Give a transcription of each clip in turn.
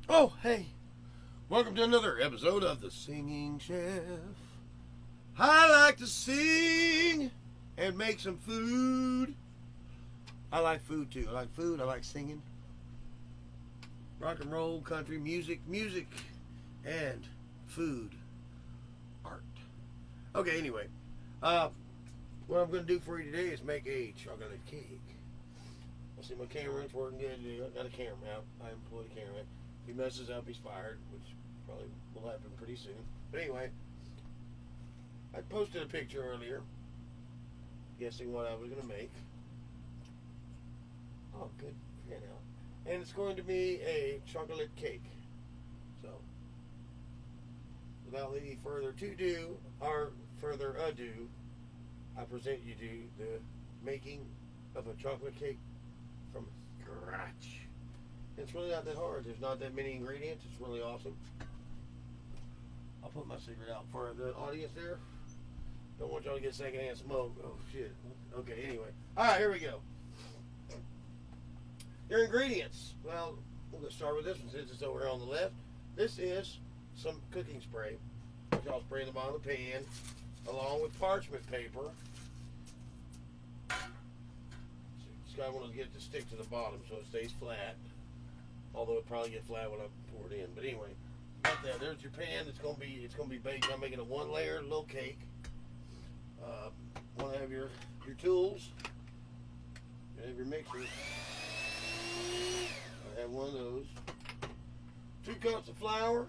Oh, hey. Welcome to another episode of The Singing Chef. I like to sing and make some food. I like food too. I like food. I like singing. Rock and roll, country, music, and food, art. Okay, anyway. What I'm going to do for you today is make a chocolate cake. I see my camera's working good. I got a camera out. I employed a camera. If he messes up, he's fired, which probably will happen pretty soon. But anyway, I posted a picture earlier, guessing what I was going to make. Oh, good. Figured out. And it's going to be a chocolate cake. So, without any further ado, I present you to the making of a chocolate cake from scratch. It's really not that hard. There's not that many ingredients. It's really awesome. I'll put my secret out for the audience there. Don't want y'all to get secondhand smoke. Oh, shit. Okay, anyway. Alright, here we go. Your ingredients. Well, we're going to start with this one since it's over here on the left. This is some cooking spray, which I'll spray in the bottom of the pan, along with parchment paper. Just got to want to get it to stick to the bottom so it stays flat. Although it'll probably get flat when I pour it in. But anyway, got that. There's your pan. It's gonna be baked. I'm making a one-layer little cake. Want to have your tools. You have your mixer. I have one of those. 2 cups of flour.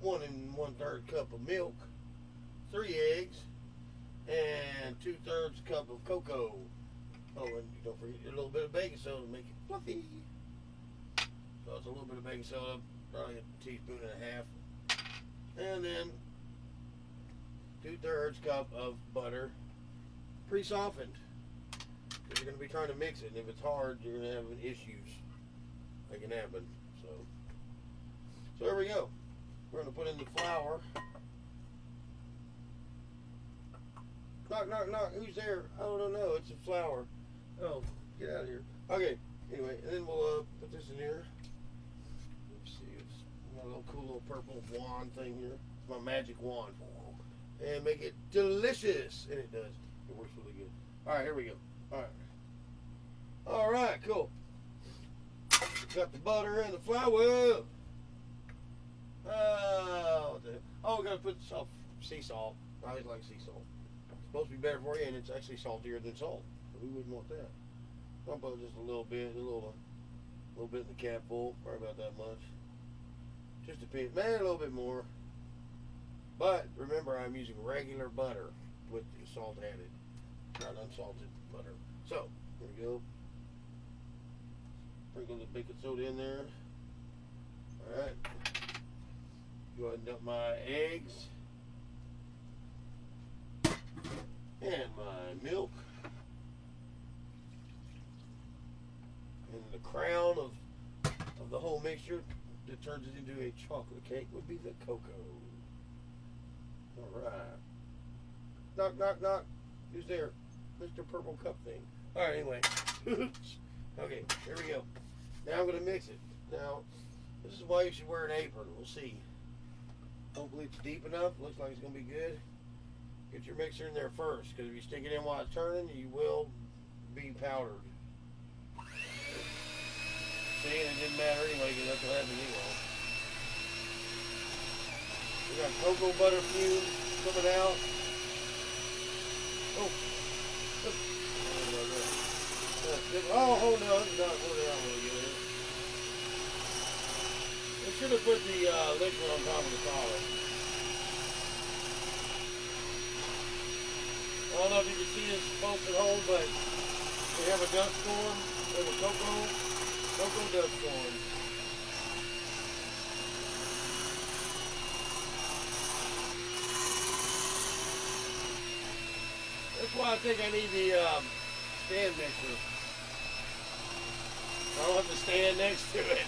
1 1/3 cup of milk. 3 eggs. And 2/3 cup of cocoa. Oh, and don't forget a little bit of baking soda to make it fluffy. So it's a little bit of baking soda, probably a teaspoon and a half. And then 2/3 cup of butter, pre-softened. Because you're going to be trying to mix it, and if it's hard, you're going to have issues. That can happen. So here we go. We're going to put in the flour. Knock. Who's there? I don't know. It's a flour. Oh, get out of here. Okay. Anyway, and then we'll put this in here. Let's see. It's got a little cool little purple wand thing here. It's my magic wand. And make it delicious. And it does. It works really good. Alright, here we go. Alright, cool. Got the butter and the flour. We gotta put sea salt. I always like sea salt. It's supposed to be better for you, and it's actually saltier than salt. So we wouldn't want that. I'll put just a little bit, a little bit in the cap full. Probably about that much. Just a pinch, maybe a little bit more. But remember, I'm using regular butter with the salt added, not unsalted butter. So here we go. Sprinkle the baking soda in there. All right. Go ahead and dump my eggs and my milk. And the crown of the whole mixture that turns it into a chocolate cake would be the cocoa. Alright. Knock. Who's there? Mr. Purple Cup thing. Alright, anyway. Okay, here we go. Now I'm going to mix it. Now, this is why you should wear an apron. We'll see. Hopefully it's deep enough. Looks like it's going to be good. Get your mixer in there first, because if you stick it in while it's turning, you will be powdered. See, and it didn't matter anyway, because that's what happened anyway. We got cocoa butter fumes coming out. Oh no, it's not working out really good. I should have put the liquid on top of the collar. I don't know if you can see this, folks at home, but we have a dust storm. We have a cocoa dust storm. That's why I think I need the stand mixer. I don't have to stand next to it.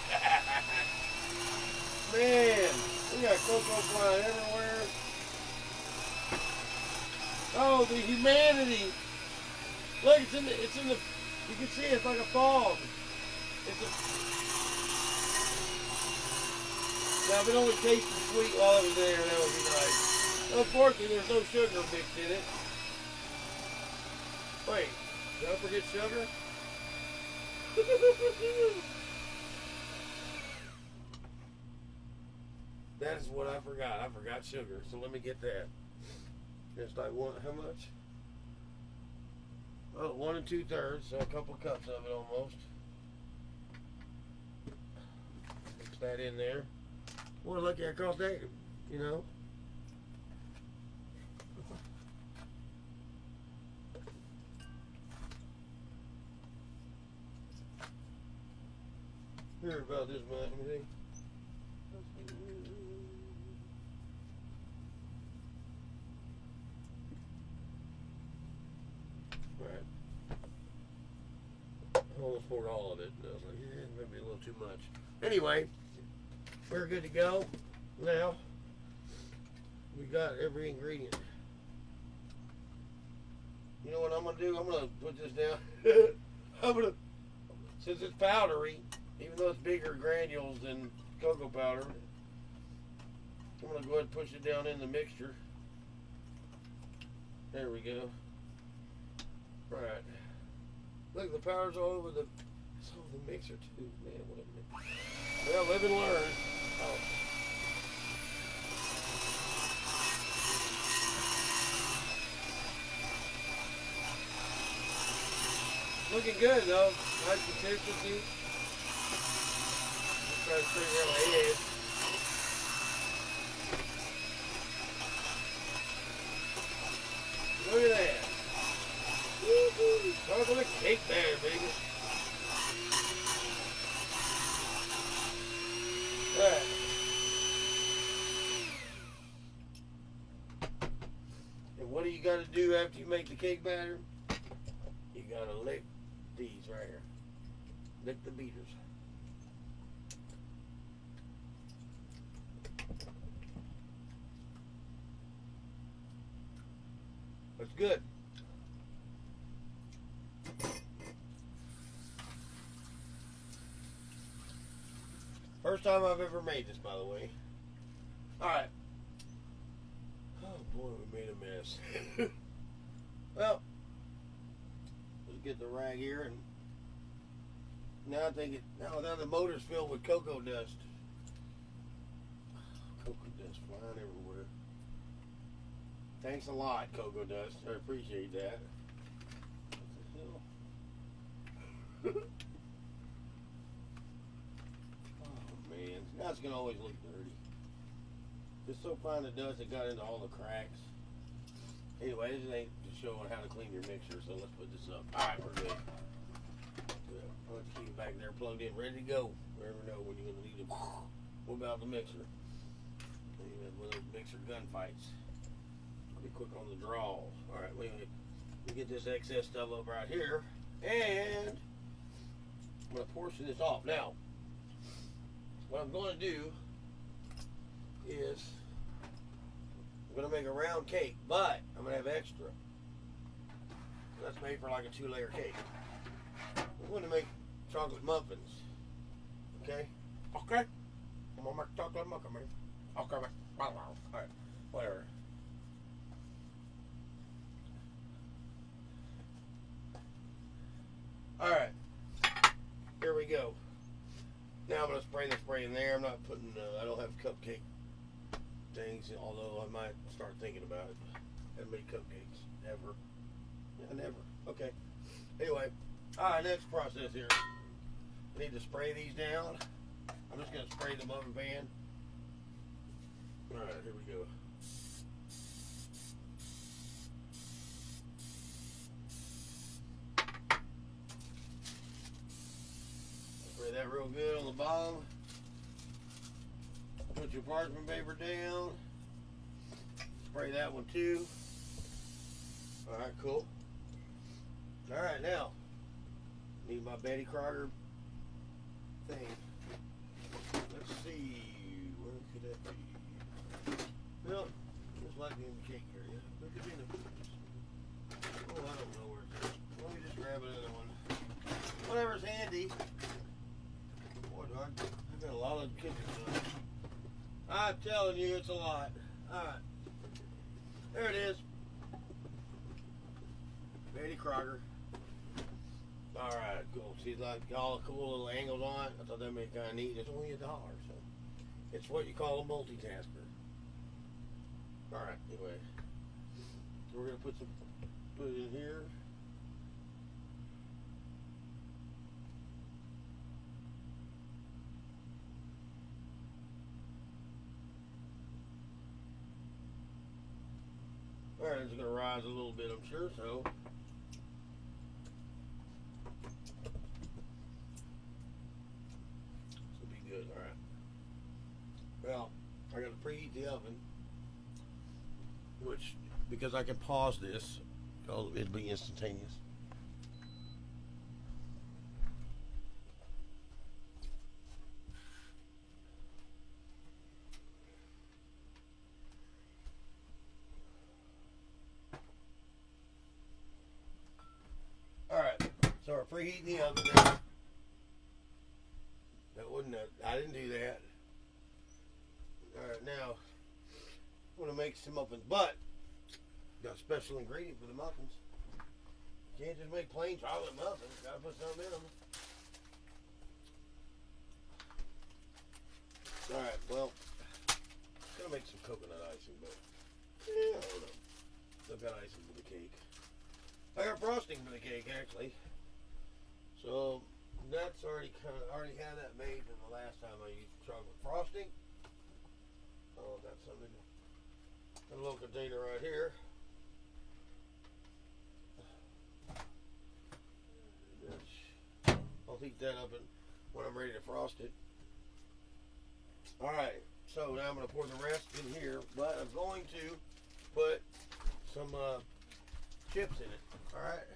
Man, we got cocoa flying everywhere. Oh, the humanity. Look, it's in the, you can see it's like a fog. It's a, if it only tasted sweet while it was there, that would be nice. Unfortunately, there's no sugar mixed in it. Wait, did I forget sugar? That is what I forgot. I forgot sugar. So let me get that. It's like one, how much? Oh, 1 2/3, so a couple cups of it almost. Mix that in there. Boy, lucky I caught that, you know. Here about this much, let me see. Right. I almost poured all of it. And I was like, yeah, maybe a little too much. Anyway, we're good to go. Now, we got every ingredient. You know what I'm going to do? I'm going to put this down. Since it's powdery, even though it's bigger granules than cocoa powder, I'm going to go ahead and push it down in the mixture. There we go. Right. Look, the powder's all over the mixer too. Man, what a mix. Well, live and learn. Oh. Looking good though. Nice consistency. Just try to figure out my head. Look at that. Woo-hoo. Chocolate cake batter, baby. Alright. And what do you got to do after you make the cake batter? You got to lick these right here. Lick the beaters. That's good. First time I've ever made this, by the way. Alright. Oh boy, we made a mess. Well, let's get the rag here, and now I think now the motor's filled with cocoa dust. Cocoa dust flying everywhere. Thanks a lot, cocoa dust. I appreciate that. What the hell? Now it's going to always look dirty. Just so fine the dust it got into all the cracks. Anyway, this ain't just showing how to clean your mixer, so let's put this up. Alright, we're good. I'll let you keep it back there plugged in, ready to go. You never know when you're going to need to whip out the mixer. Even one of those mixer gunfights. I'll be quick on the draw. Alright, we get this excess stuff up right here. And I'm going to portion this off. Now, what I'm going to do is I'm going to make a round cake, but I'm going to have extra. That's made for like a 2-layer cake. I'm going to make chocolate muffins. Okay? Okay? I'm going to make chocolate muffins, man. Okay, man. Alright, whatever. Alright. Here we go. Now I'm going to spray the spray in there. I'm not putting, I don't have cupcake things, although I might start thinking about it. I haven't made cupcakes, ever. Yeah, never. Okay. Anyway, alright, next process here. I need to spray these down. I'm just going to spray them oven pan. Alright, here we go. Spray that real good on the bottom. Put your parchment paper down. Spray that one too. Alright, cool. Alright, now need my Betty Crocker thing. Let's see, where could that be? Well, just like in the cake area. Look at the oh, I don't know where it is. Let me just grab another one. Whatever's handy. Boy, I got a lot of kitchen stuff. I'm telling you, it's a lot. Alright. There it is. Betty Crocker. Alright, cool. See, like all the cool little angles on it? I thought that made it kind of neat. It's only $1, so it's what you call a multitasker. Alright, anyway. We're going to put it in here. Alright, it's going to rise a little bit, I'm sure, so. This will be good, alright. Well, I got to preheat the oven, which, because I can pause this, it'll be instantaneous. Alright, so we're preheating the oven now. I didn't do that. Alright, now I'm going to make some muffins, but got a special ingredient for the muffins. You can't just make plain chocolate muffins, gotta put something in them. Alright, well, I'm gonna make some coconut icing, but yeah, I don't know. I've got icing for the cake. I got frosting for the cake, actually. So that's already already had that made from the last time I used chocolate frosting. Oh, I've got something. A little container right here. I'll heat that up when I'm ready to frost it. Alright, so now I'm going to pour the rest in here, but I'm going to put some chips in it. Alright.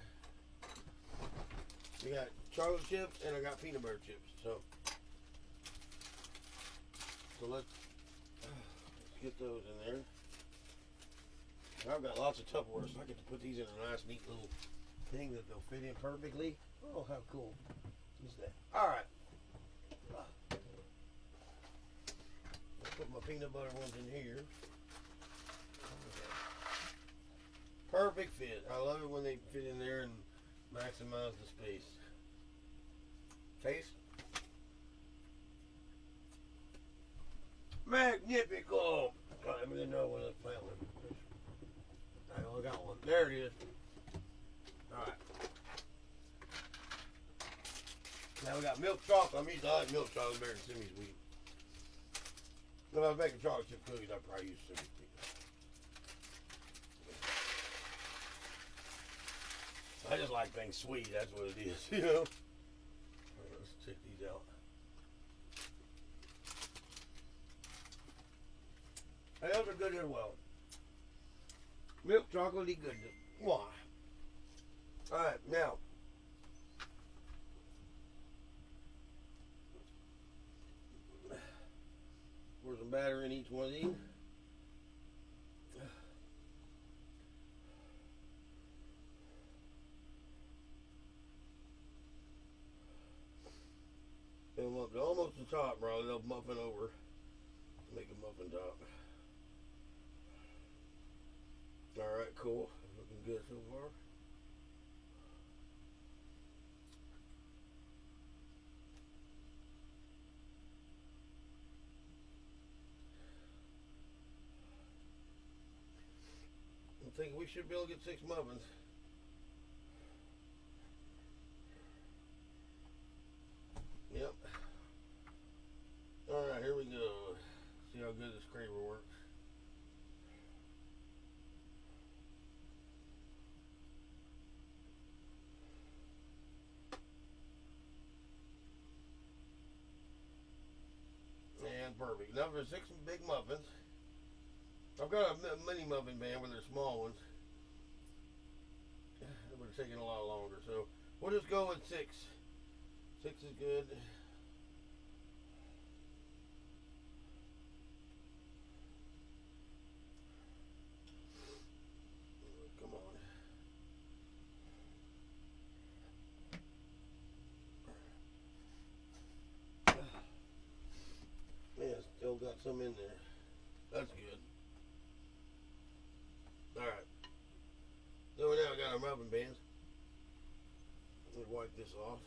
We got chocolate chips and I got peanut butter chips. So let's get those in there. I've got lots of Tupperware, so I get to put these in a nice, neat little thing that they'll fit in perfectly. Oh, how cool is that? Alright. I'll put my peanut butter ones in here. Perfect fit. I love it when they fit in there and maximize the space. Taste. Magnifico! I didn't know when I was planting. I only got one. There it is. Alright. Now we got milk chocolate. I like milk chocolate better than Simmy's wheat. If I was making chocolate chip cookies, I'd probably use Simmy's wheat. I just like things sweet, that's what it is, you know? Alright, let's check these out. Hey, those are good as well. Milk chocolatey goodness. Why? Alright, now. Pour some batter in each one of these. Fill them up to almost the top, bro. They'll muffin over. Make a muffin top. Alright, cool. Looking good so far. I'm thinking we should be able to get 6 muffins. Yep. Alright, here we go. See how good this craver works. And perfect. Now for 6 big muffins. I've got a mini muffin band where they're small ones. It would have taken a lot longer, so we'll just go with 6. 6 is good. Come on. Yeah, still got some in there. That's good. Alright. So now we got our muffin pans. Let's wipe this off.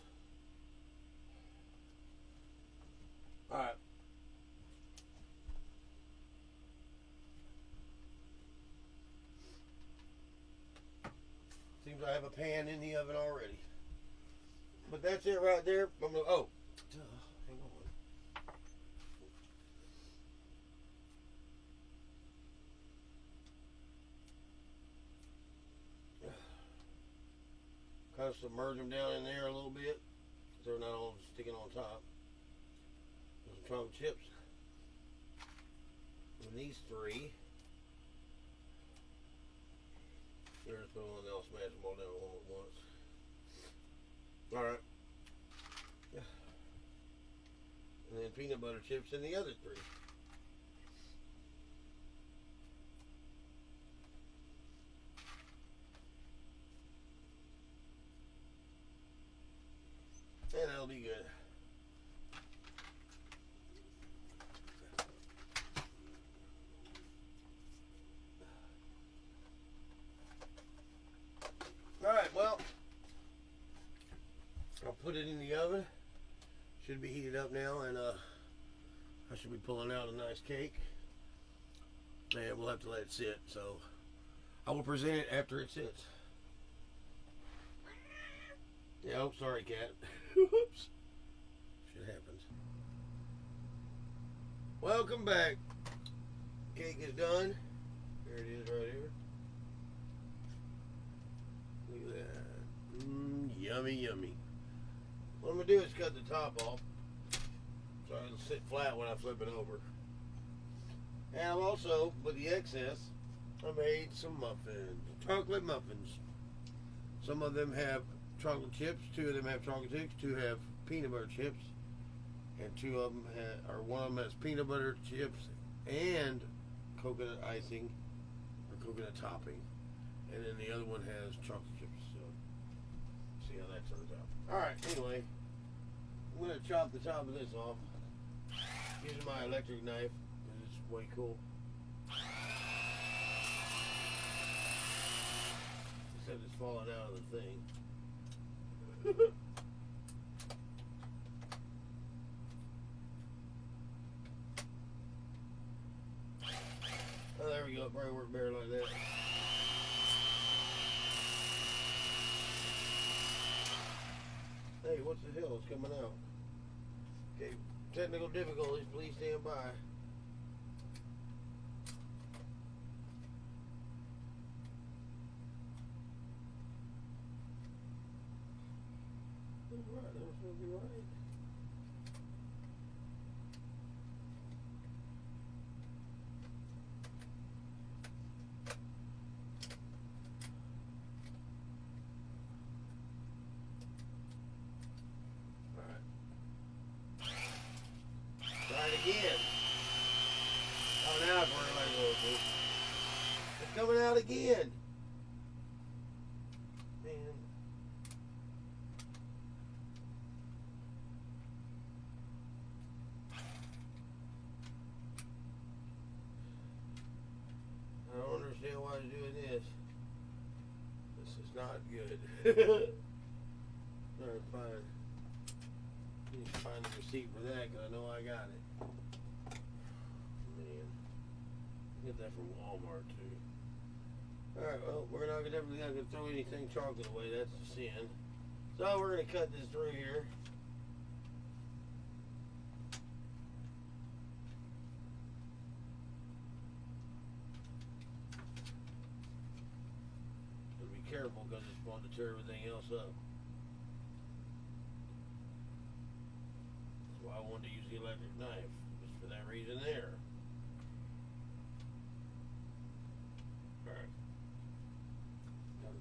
Alright. Seems I have a pan in the oven already. But that's it right there. I'm gonna, oh, hang on. Kind of submerge them down in there a little bit so they're not all sticking on top. Some chocolate chips. And these three. There's the one that'll smash them all down all at once. Alright. Yeah. And then peanut butter chips in the other three. And that'll be good. Alright, well, I'll put it in the oven. Should be heated up now, and I should be pulling out a nice cake. And we'll have to let it sit, so I will present it after it sits. Yeah, oh, sorry, cat. Whoops. Shit happens. Welcome back. Cake is done. There it is right here. Look at that. Yummy, yummy. What I'm going to do is cut the top off so it'll sit flat when I flip it over. And I've also, with the excess, I made some muffins. Chocolate muffins. Some of them have chocolate chips. Two of them have chocolate chips. Two have peanut butter chips. And two of them have, or one of them has peanut butter chips and coconut icing or coconut topping. And then the other one has chocolate chips. So, see how that turns out. Alright, anyway, I'm going to chop the top of this off using my electric knife because it's way cool. Except it's falling out of the thing. Oh, there we go. It probably worked better like that. Hey, what's the hell? It's coming out. Okay, technical difficulties. Please stand by. Alright, that was supposed to be right. Again. Oh, now it's working like a little bit. It's coming out again. Man. I don't understand why it's doing this. This is not good. Trying to find. Need to find the receipt for that because I know I got it. Man, get that from Walmart too. Alright, well, we're not definitely not going to throw anything chocolate away. That's the sin. So we're going to cut this through here. But be careful because it's going to tear everything else up. That's why I wanted to use the electric knife. Just for that reason there. Alright.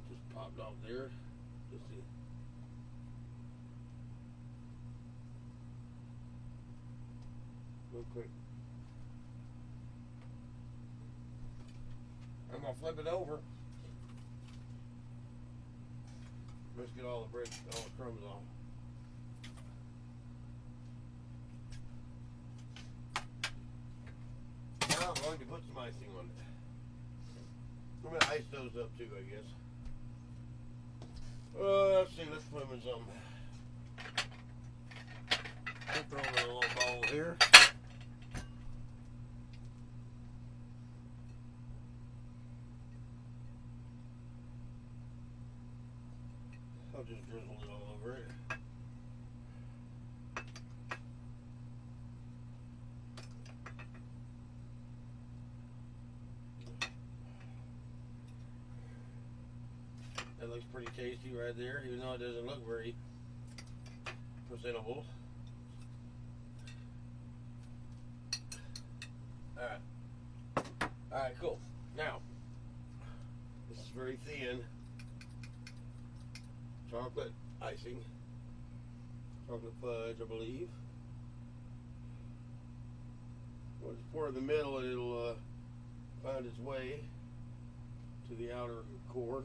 Just popped off there. Let's see. Real quick. I'm gonna flip it over. Let's get all the bread, all the crumbs off. Now, going to put some icing on it. I'm going to ice those up too, I guess. Let's see, let's put them in some. I'll throw them in a little bowl here. I'll just drizzle it all over it. That looks pretty tasty right there, even though it doesn't look very presentable. Alright, cool. Now, this is very thin chocolate icing, chocolate fudge, I believe. Once you pour it in the middle, it'll find its way to the outer core.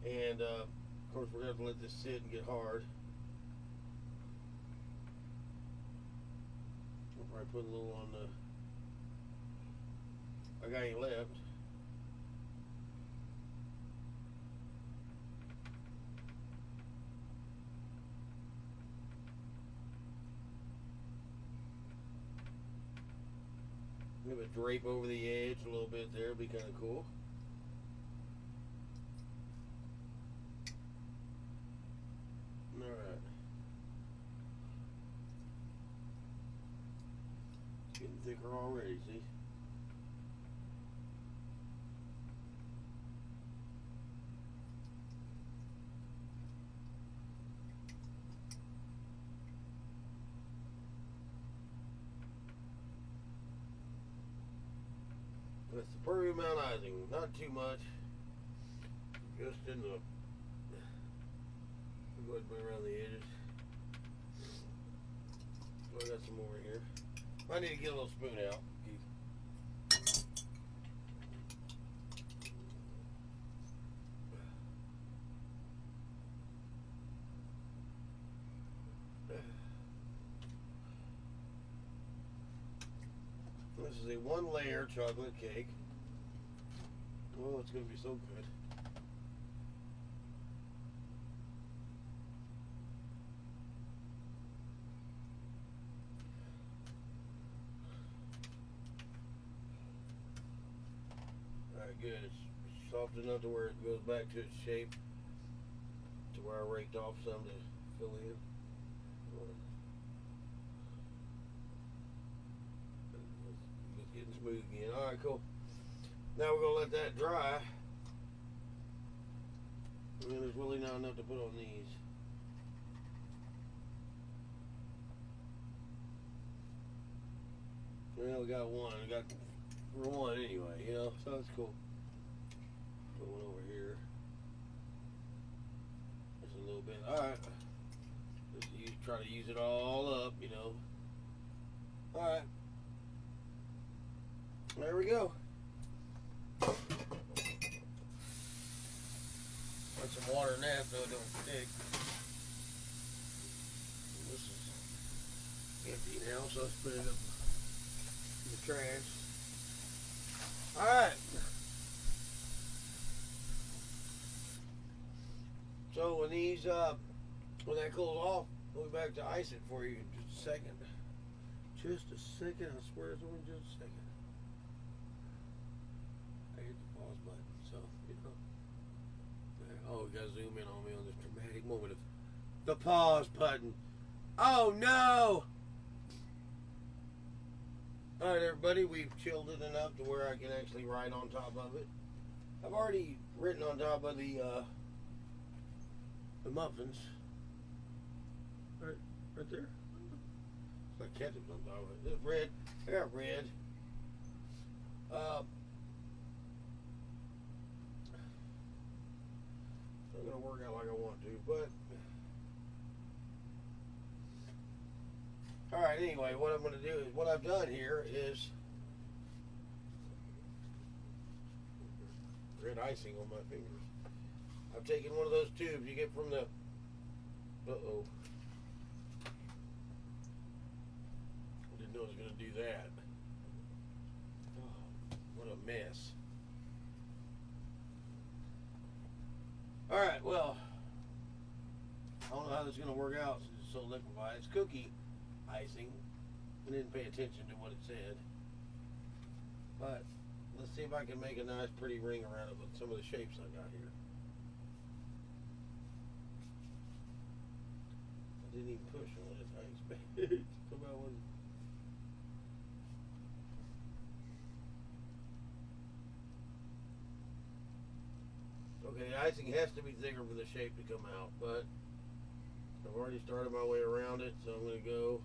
And of course, we're going to have to let this sit and get hard. I'll probably put a little on the. I got any left. Maybe drape over the edge a little bit there, would be kind of cool. Alright. Getting thicker already, see? That's the perfect amount of icing, not too much, just enough. Go ahead and bring around the edges. Oh, I got some more here. I need to get a little spoon out. This is a 1-layer chocolate cake. Oh, it's going to be so good. Alright, good. It's soft enough to where it goes back to its shape, to where I raked off some to fill in. It's getting smooth again. Alright, cool. Now we're going to let that dry. And then there's really not enough to put on these. Well, we got one. We got one anyway, you know, so that's cool. Put one over here. Just a little bit. Alright. Just try to use it all up, you know. Alright. There we go. Put some water in that so it don't stick. This is empty now, so let's put it up in the trash. Alright. So when these when that cools off, we'll be back to ice it for you in just a second. Just a second, I swear it's only just a second. I hit the pause button, so you know. Oh, we gotta zoom in on me on this dramatic moment of the pause button. Oh no! Alright everybody, we've chilled it enough to where I can actually write on top of it. I've already written on top of the muffins. Right there. It's like ketchup on top of it. This red. I got red. It's not gonna work out like I want to, but alright, anyway, what I'm gonna do is what I've done here is red icing on my fingers. I've taken one of those tubes you get from the uh-oh. I didn't know I was gonna do that. Oh. What a mess. Alright, well, I don't know how this is going to work out since it's so liquefied. It's cookie icing. I didn't pay attention to what it said. But let's see if I can make a nice pretty ring around it with some of the shapes I got here. I didn't even push on it. I expected somehow wasn't. Okay, the icing has to be thicker for the shape to come out, but I've already started my way around it, so I'm going to go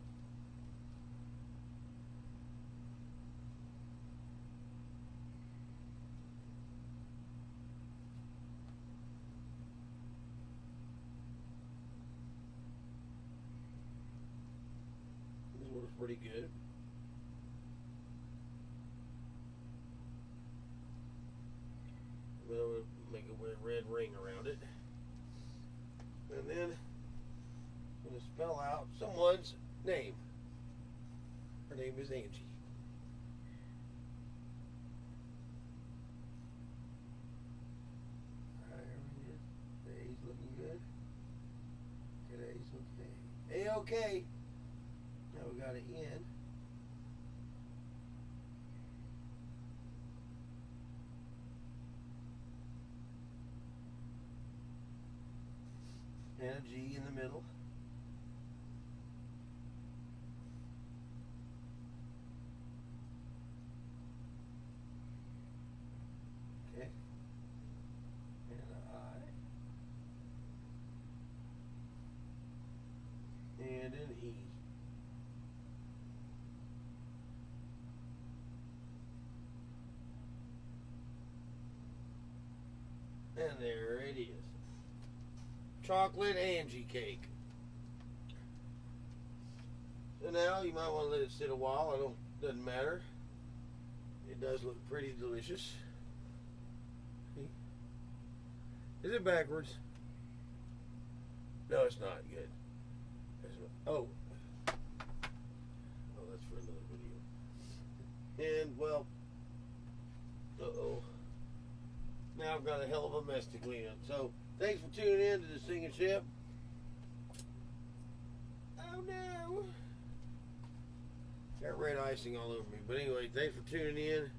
this works pretty good. I'm going to make a red ring around it. And then I'm going to spell out someone's name. Her name is Angie. Alright, the A's looking good. Good A's okay. A-okay. Now we got an N. And a G in the middle. Okay. And an I. And an E. And there it is. Chocolate Angie cake. So now you might want to let it sit a while. Doesn't matter. It does look pretty delicious. See? Is it backwards? No, it's not. Good. Oh. Oh, that's for another video. And well, now I've got a hell of a mess to clean up. So thanks for tuning in to the Singing Chef. Oh no. Got red icing all over me. But anyway, thanks for tuning in.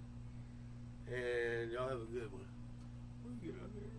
And y'all have a good one. Get out there.